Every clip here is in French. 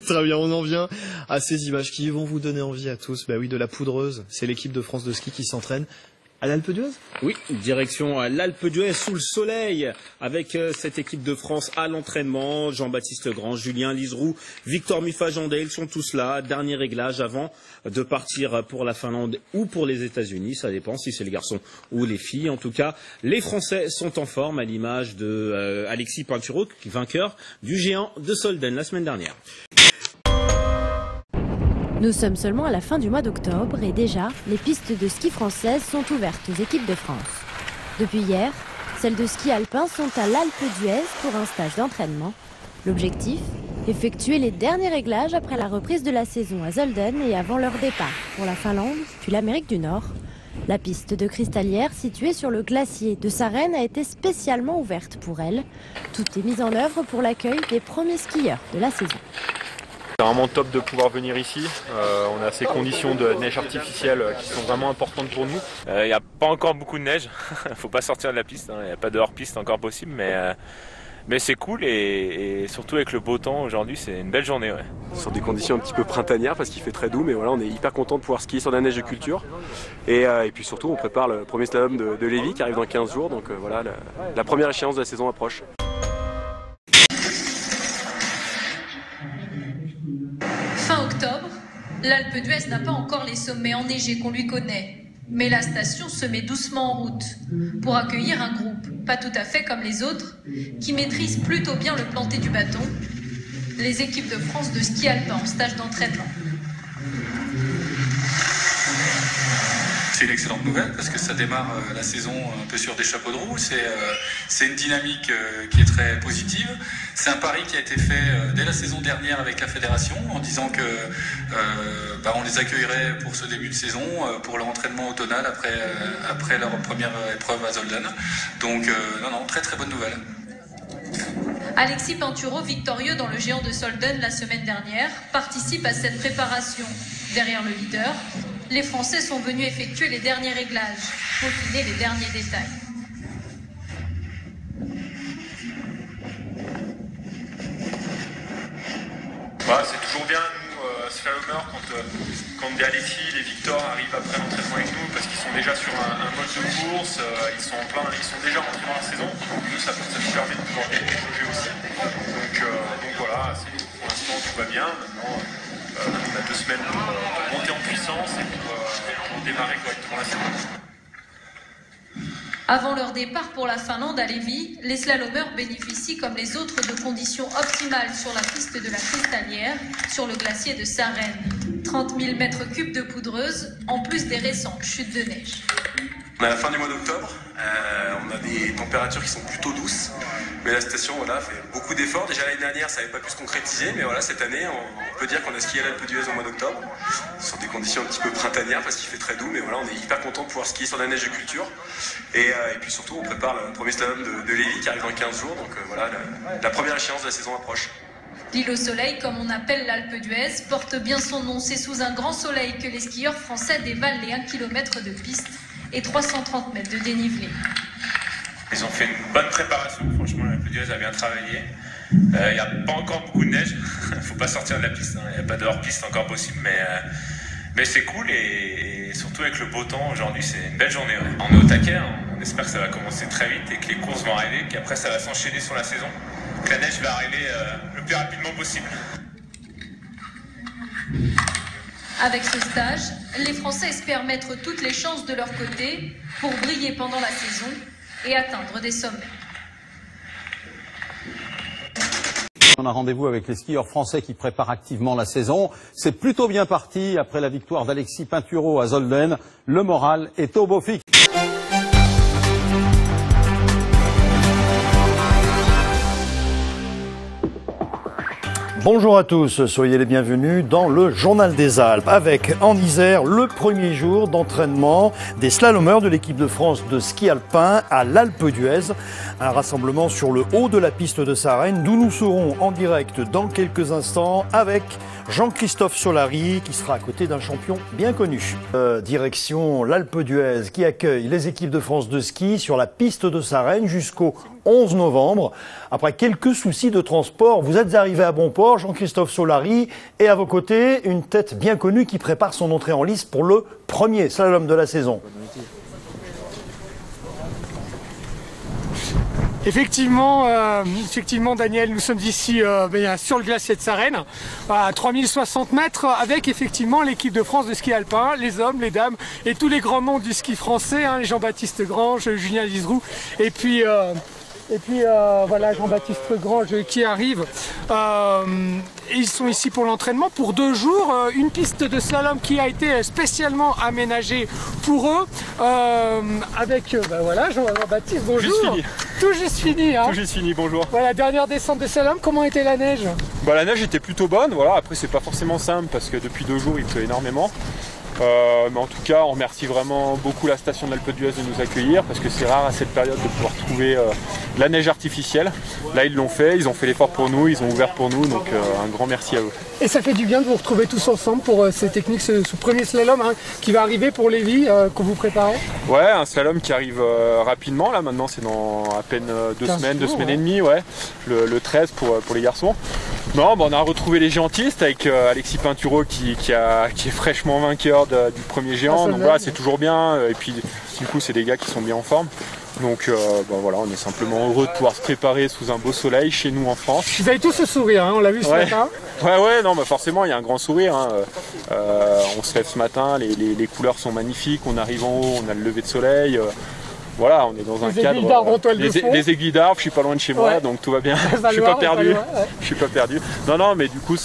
Très bien, on en vient à ces images qui vont vous donner envie à tous. Bah oui, de la poudreuse, c'est l'équipe de France de ski qui s'entraîne à l'Alpe d'Huez. Oui, direction à l'Alpe d'Huez sous le soleil avec cette équipe de France à l'entraînement. Jean-Baptiste Grand, Julien Liseroux, Victor Miffagendé, ils sont tous là. Dernier réglage avant de partir pour la Finlande ou pour les États-Unis. Ça dépend si c'est les garçons ou les filles. En tout cas, les Français sont en forme à l'image de Alexis Pinturo, vainqueur du géant de Solden la semaine dernière. Nous sommes seulement à la fin du mois d'octobre et déjà, les pistes de ski françaises sont ouvertes aux équipes de France. Depuis hier, celles de ski alpin sont à l'Alpe d'Huez pour un stage d'entraînement. L'objectif, effectuer les derniers réglages après la reprise de la saison à Zolden et avant leur départ pour la Finlande puis l'Amérique du Nord. La piste de Cristallière, située sur le glacier de Sarenne, a été spécialement ouverte pour elles. Tout est mis en œuvre pour l'accueil des premiers skieurs de la saison. C'est vraiment top de pouvoir venir ici. On a ces conditions de neige artificielle qui sont vraiment importantes pour nous. Il n'y a pas encore beaucoup de neige, il ne faut pas sortir de la piste, il n'y a pas de hors-piste encore possible, mais c'est cool et surtout avec le beau temps aujourd'hui, c'est une belle journée. Ouais. Sur des conditions un petit peu printanières parce qu'il fait très doux, mais voilà, on est hyper content de pouvoir skier sur la neige de culture. Et puis surtout, on prépare le premier slalom de Lévis qui arrive dans 15 jours, donc voilà, la première échéance de la saison approche. Fin octobre, l'Alpe d'Huez n'a pas encore les sommets enneigés qu'on lui connaît. Mais la station se met doucement en route pour accueillir un groupe, pas tout à fait comme les autres, qui maîtrisent plutôt bien le planté du bâton, les équipes de France de ski alpin en stage d'entraînement. C'est une excellente nouvelle parce que ça démarre la saison un peu sur des chapeaux de roue. C'est une dynamique qui est très positive. C'est un pari qui a été fait dès la saison dernière avec la fédération en disant que on les accueillerait pour ce début de saison, pour leur entraînement automnal après leur première épreuve à Zolden. Donc non, très très bonne nouvelle. Alexis Pinturo, victorieux dans le géant de Solden la semaine dernière, participe à cette préparation. Derrière le leader, les Français sont venus effectuer les derniers réglages, peaufiner les derniers détails. C'est toujours bien, nous, slalomers, quand des Alexis, les Victor arrivent après l'entraînement avec nous, parce qu'ils sont déjà sur un mode de course, ils sont déjà rentrés dans la saison. Nous, ça nous permet de pouvoir jauger aussi. Donc voilà, pour l'instant tout va bien. Maintenant, on a 2 semaines pour monter en puissance et pour démarrer correctement la saison. Avant leur départ pour la Finlande à Lévis, les slalomeurs bénéficient comme les autres de conditions optimales sur la piste de la Cristallière, sur le glacier de Sarenne. 30 000 mètres cubes de poudreuse, en plus des récentes chutes de neige. On est à la fin du mois d'octobre, on a des températures qui sont plutôt douces, mais la station fait beaucoup d'efforts. Déjà l'année dernière, ça n'avait pas pu se concrétiser, mais voilà, cette année, on peut dire qu'on a skié à l'Alpe d'Huez au mois d'octobre, sur des conditions un petit peu printanières parce qu'il fait très doux, mais voilà, on est hyper content de pouvoir skier sur la neige de culture. Et puis surtout, on prépare le premier slalom de Lévis qui arrive dans 15 jours, donc voilà, la première échéance de la saison approche. L'île au soleil, comme on appelle l'Alpe d'Huez, porte bien son nom. C'est sous un grand soleil que les skieurs français dévalent les 1 km de piste et 330 mètres de dénivelé. Ils ont fait une bonne préparation, franchement l'Alpe d'Huez a bien travaillé. Il n'y a pas encore beaucoup de neige, il ne faut pas sortir de la piste, il n'y a pas de hors-piste encore possible, mais c'est cool et surtout avec le beau temps aujourd'hui, c'est une belle journée. Ouais. On est au taquet, on espère que ça va commencer très vite et que les courses vont arriver, qu'après ça va s'enchaîner sur la saison, que la neige va arriver le plus rapidement possible. Avec ce stage, les Français espèrent mettre toutes les chances de leur côté pour briller pendant la saison et atteindre des sommets. On a rendez-vous avec les skieurs français qui préparent activement la saison. C'est plutôt bien parti après la victoire d'Alexis Pinturo à Zolden. Le moral est au beau fixe. Bonjour à tous, soyez les bienvenus dans le Journal des Alpes avec en Isère le premier jour d'entraînement des slalomeurs de l'équipe de France de ski alpin à l'Alpe d'Huez. Un rassemblement sur le haut de la piste de Sarenne d'où nous serons en direct dans quelques instants avec Jean-Christophe Solari qui sera à côté d'un champion bien connu. Direction l'Alpe d'Huez qui accueille les équipes de France de ski sur la piste de Sarenne jusqu'au 11 novembre. Après quelques soucis de transport, vous êtes arrivé à bon port, Jean-Christophe Solari, et à vos côtés, une tête bien connue qui prépare son entrée en lice pour le premier slalom de la saison. Effectivement, Daniel, nous sommes ici sur le glacier de Sarenne, à 3060 mètres, avec effectivement l'équipe de France de ski alpin, les hommes, les dames et tous les grands noms du ski français, hein, Jean-Baptiste Grange, Julien Liseroux, et puis voilà Jean-Baptiste Grange qui arrive. Ils sont ici pour l'entraînement pour 2 jours, une piste de slalom qui a été spécialement aménagée pour eux, avec voilà Jean-Baptiste, bonjour. Tout juste fini, hein. Tout juste fini, bonjour. Voilà, dernière descente de slalom, comment était la neige? La neige était plutôt bonne, voilà. Après c'est pas forcément simple parce que depuis 2 jours il pleut énormément. Mais en tout cas, on remercie vraiment beaucoup la station de l'Alpe d'Huez de nous accueillir parce que c'est rare à cette période de pouvoir trouver de la neige artificielle. Là, ils l'ont fait, ils ont fait l'effort pour nous, ils ont ouvert pour nous, donc un grand merci à eux. Et ça fait du bien de vous retrouver tous ensemble pour ces techniques, ce premier slalom qui va arriver pour Lévis, que vous préparez. Ouais, un slalom qui arrive rapidement, là maintenant c'est dans à peine 2 semaines, 2 semaines et demie, ouais. Le 13 pour les garçons. Non, on a retrouvé les géantistes avec Alexis Pinturo qui est fraîchement vainqueur du premier géant, donc voilà, c'est toujours bien, et puis du coup c'est des gars qui sont bien en forme. Donc voilà, on est simplement heureux de pouvoir se préparer sous un beau soleil chez nous en France. Vous avez tous ce sourire, hein, on l'a vu ce matin. Ouais, non, forcément il y a un grand sourire. Hein. On se lève ce matin, les couleurs sont magnifiques, on arrive en haut, on a le lever de soleil. Voilà, on est dans un cadre. Les aiguilles d'arbre, je suis pas loin de chez moi, donc tout va bien. Je suis pas perdu. Je suis pas perdu. Non, mais du coup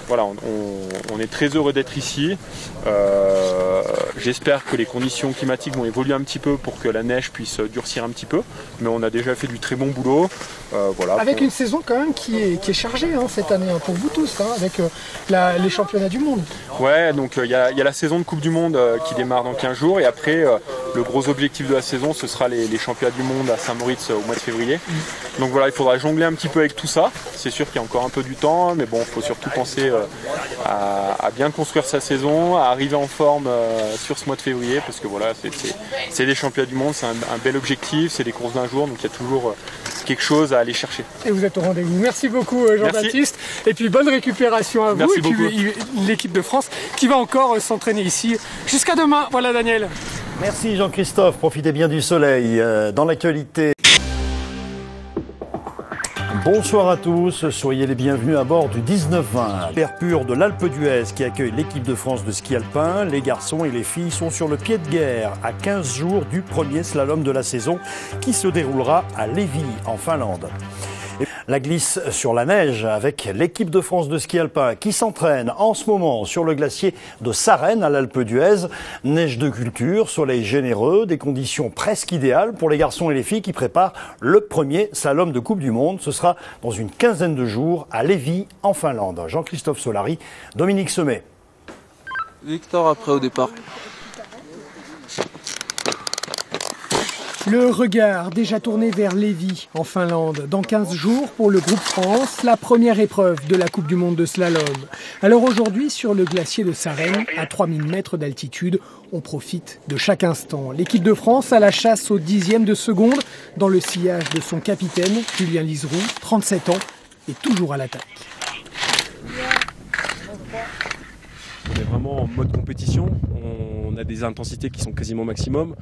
voilà, on est très heureux d'être ici. J'espère que les conditions climatiques vont évoluer un petit peu pour que la neige puisse durcir un petit peu. Mais on a déjà fait du très bon boulot. Voilà. Avec une saison quand même qui est chargée cette année pour vous tous, avec les championnats du monde. Ouais, donc il y a la saison de Coupe du Monde qui démarre dans 15 jours et après le gros objectif de la saison ce sera les championnats du monde à Saint-Moritz au mois de février. Donc voilà, il faudra jongler un petit peu avec tout ça. C'est sûr qu'il y a encore un peu du temps, mais bon, il faut surtout penser à bien construire sa saison, à arriver en forme sur ce mois de février, parce que voilà, c'est des championnats du monde, c'est un bel objectif, c'est des courses d'un jour, donc il y a toujours quelque chose à aller chercher. Et vous êtes au rendez-vous. Merci beaucoup Jean-Baptiste. Et puis bonne récupération à vous. Merci et puis l'équipe de France qui va encore s'entraîner ici. Jusqu'à demain. Voilà Daniel. Merci Jean-Christophe, profitez bien du soleil. Dans l'actualité. Bonsoir à tous, soyez les bienvenus à bord du 19-20. L'air pur de l'Alpe d'Huez qui accueille l'équipe de France de ski alpin. Les garçons et les filles sont sur le pied de guerre à 15 jours du premier slalom de la saison qui se déroulera à Lévis en Finlande. La glisse sur la neige avec l'équipe de France de ski alpin qui s'entraîne en ce moment sur le glacier de Sarenne à l'Alpe d'Huez. Neige de culture, soleil généreux, des conditions presque idéales pour les garçons et les filles qui préparent le premier slalom de Coupe du Monde. Ce sera dans une quinzaine de jours à Lévis en Finlande. Jean-Christophe Solari, Dominique Semet. Victor après au départ. Le regard déjà tourné vers Lévis, en Finlande, dans 15 jours pour le groupe France, la première épreuve de la Coupe du Monde de slalom. Alors aujourd'hui, sur le glacier de Sarenne, à 3000 mètres d'altitude, on profite de chaque instant. L'équipe de France a la chasse au 10e de seconde, dans le sillage de son capitaine, Julien Liseroux, 37 ans, et toujours à l'attaque. On est vraiment en mode compétition, on a des intensités qui sont quasiment maximum.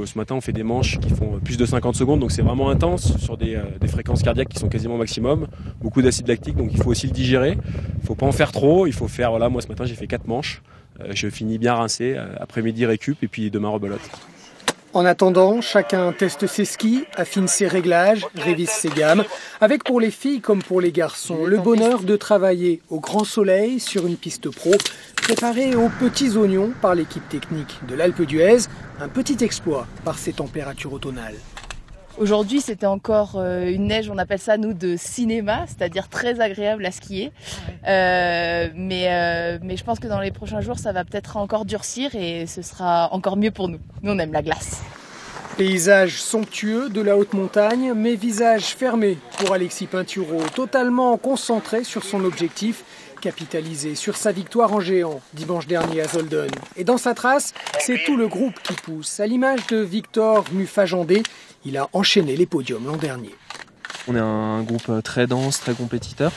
Ce matin on fait des manches qui font plus de 50 secondes, donc c'est vraiment intense sur des fréquences cardiaques qui sont quasiment maximum. Beaucoup d'acide lactique, donc il faut aussi le digérer. Il ne faut pas en faire trop, il faut faire, voilà, moi ce matin j'ai fait 4 manches. Je finis bien rincé, après-midi récup et puis demain rebelote. En attendant, chacun teste ses skis, affine ses réglages, révise ses gammes, avec pour les filles comme pour les garçons le bonheur de travailler au grand soleil sur une piste pro, préparée aux petits oignons par l'équipe technique de l'Alpe d'Huez, un petit exploit par ces températures automnales. Aujourd'hui, c'était encore une neige, on appelle ça nous de cinéma, c'est-à-dire très agréable à skier. Mais je pense que dans les prochains jours, ça va peut-être encore durcir et ce sera encore mieux pour nous. Nous, on aime la glace. Paysage somptueux de la haute montagne, mais visage fermé pour Alexis Pinturo, totalement concentré sur son objectif, capitaliser sur sa victoire en géant dimanche dernier à Zolden. Et dans sa trace, c'est tout le groupe qui pousse. À l'image de Victor Mufajandé, il a enchaîné les podiums l'an dernier. On est un groupe très dense, très compétiteur.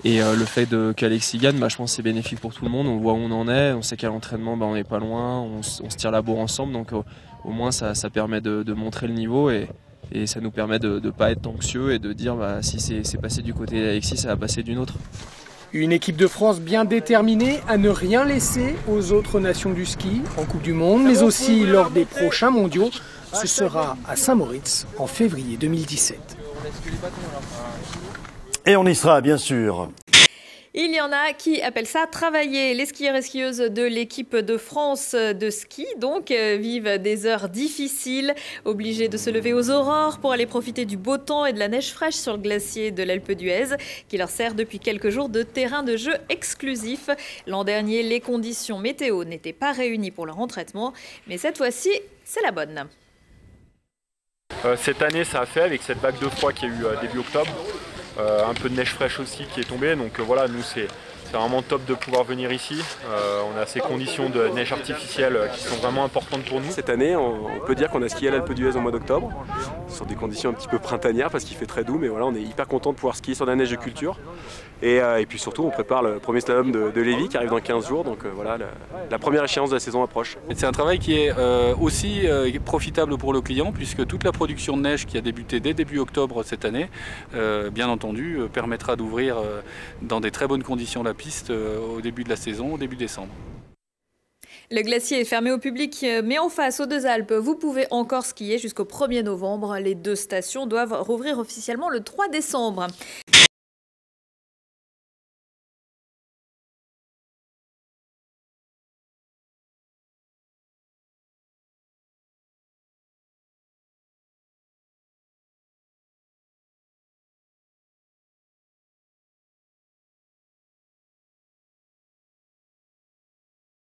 Et le fait qu'Alexis gagne, je pense que c'est bénéfique pour tout le monde. On voit où on en est, on sait qu'à l'entraînement on n'est pas loin, on se tire la bourre ensemble. Donc au moins ça permet de montrer le niveau et ça nous permet de ne pas être anxieux et de dire si c'est passé du côté d'Alexis, ça va passer d'une autre. Une équipe de France bien déterminée à ne rien laisser aux autres nations du ski en Coupe du Monde, mais aussi lors des prochains mondiaux. Ce sera à Saint-Moritz en février 2017. Et on y sera, bien sûr. Il y en a qui appellent ça travailler. Les skieurs et skieuses de l'équipe de France de ski, donc, vivent des heures difficiles, obligés de se lever aux aurores pour aller profiter du beau temps et de la neige fraîche sur le glacier de l'Alpe d'Huez, qui leur sert depuis quelques jours de terrain de jeu exclusif. L'an dernier, les conditions météo n'étaient pas réunies pour leur entraînement, mais cette fois-ci, c'est la bonne. Cette année, ça a fait avec cette vague de froid qu'il y a eu début octobre. Un peu de neige fraîche aussi qui est tombée, donc voilà, nous c'est vraiment top de pouvoir venir ici. On a ces conditions de neige artificielle qui sont vraiment importantes pour nous. Cette année, on peut dire qu'on a skié à l'Alpe d'Huez au mois d'octobre, sur des conditions un petit peu printanières parce qu'il fait très doux, mais voilà, on est hyper content de pouvoir skier sur de la neige de culture. Et puis surtout, on prépare le premier slalom de Lévis qui arrive dans 15 jours, donc voilà, la première échéance de la saison approche. C'est un travail qui est aussi profitable pour le client, puisque toute la production de neige qui a débuté dès début octobre cette année, bien entendu, permettra d'ouvrir dans des très bonnes conditions la piste au début de la saison, au début décembre. Le glacier est fermé au public, mais en face, aux Deux Alpes, vous pouvez encore skier jusqu'au 1er novembre. Les deux stations doivent rouvrir officiellement le 3 décembre.